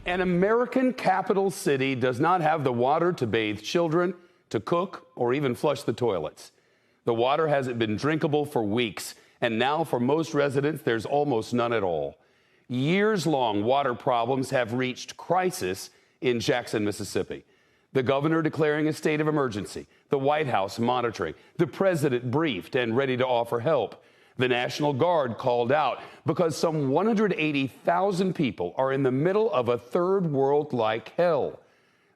An American capital city does not have the water to bathe children, to cook, or even flush the toilets. The water hasn't been drinkable for weeks, and now for most residents, there's almost none at all. Years-long water problems have reached crisis in Jackson, Mississippi. The governor declaring a state of emergency, the White House monitoring, the president briefed and ready to offer help. The National Guard called out because some 180,000 people are in the middle of a third world-like hell.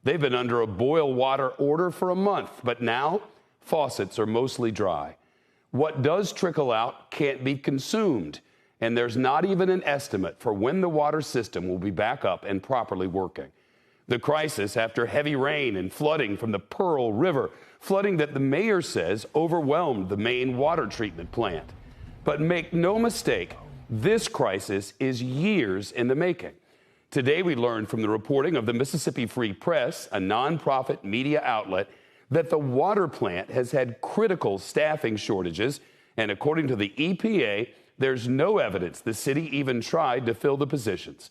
They've been under a boil water order for a month, but now faucets are mostly dry. What does trickle out can't be consumed, and there's not even an estimate for when the water system will be back up and properly working. The crisis after heavy rain and flooding from the Pearl River, flooding that the mayor says overwhelmed the main water treatment plant. But make no mistake, this crisis is years in the making. Today we learned from the reporting of the Mississippi Free Press, a nonprofit media outlet, that the water plant has had critical staffing shortages, and according to the EPA, there's no evidence the city even tried to fill the positions.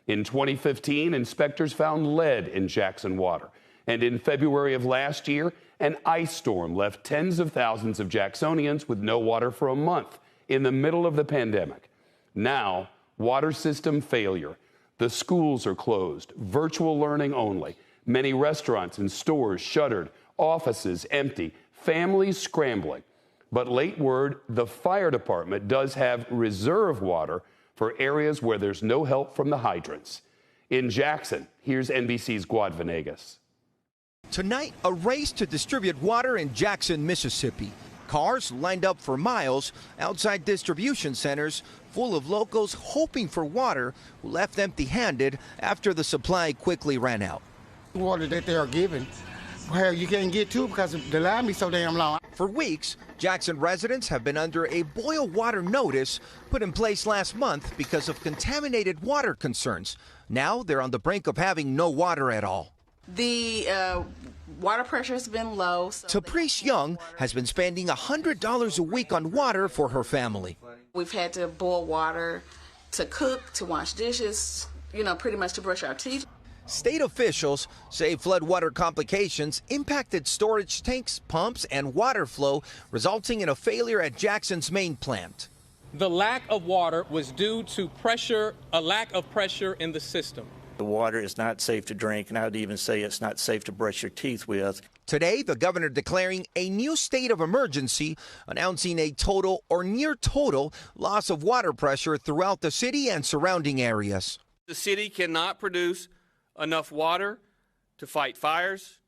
In 2015, inspectors found lead in Jackson water, and in February of last year, an ice storm left tens of thousands of Jacksonians with no water for a month in the middle of the pandemic. Now, water system failure. The schools are closed, virtual learning only. Many restaurants and stores shuttered, offices empty, families scrambling. But late word, the fire department does have reserve water for areas where there's no help from the hydrants. In Jackson, here's NBC's Guad Venegas. Tonight, a race to distribute water in Jackson, Mississippi. Cars lined up for miles outside distribution centers full of locals hoping for water who left empty-handed after the supply quickly ran out. The water that they are giving, well, you can't get to because the line is so damn long. For weeks, Jackson residents have been under a boil water notice put in place last month because of contaminated water concerns. Now they're on the brink of having no water at all. The water pressure has been low. Taprice Young has been spending $100 a week on water for her family. We've had to boil water to cook, to wash dishes, pretty much to brush our teeth. State officials say floodwater complications impacted storage tanks, pumps, and water flow, resulting in a failure at Jackson's main plant. The lack of water was due to a lack of pressure in the system. The water is not safe to drink, and I would even say it's not safe to brush your teeth with. Today, the governor declaring a new state of emergency, announcing a total or near total loss of water pressure throughout the city and surrounding areas. The city cannot produce enough water to fight fires,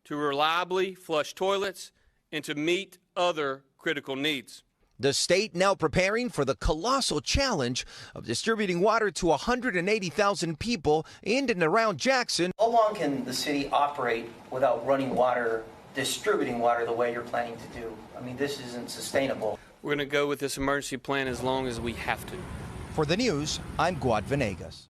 to reliably flush toilets, and to meet other critical needs. The state now preparing for the colossal challenge of distributing water to 180,000 people in and around Jackson. How long can the city operate without running water, distributing water the way you're planning to do? I mean, this isn't sustainable. We're going to go with this emergency plan as long as we have to. For the news, I'm Guad Venegas.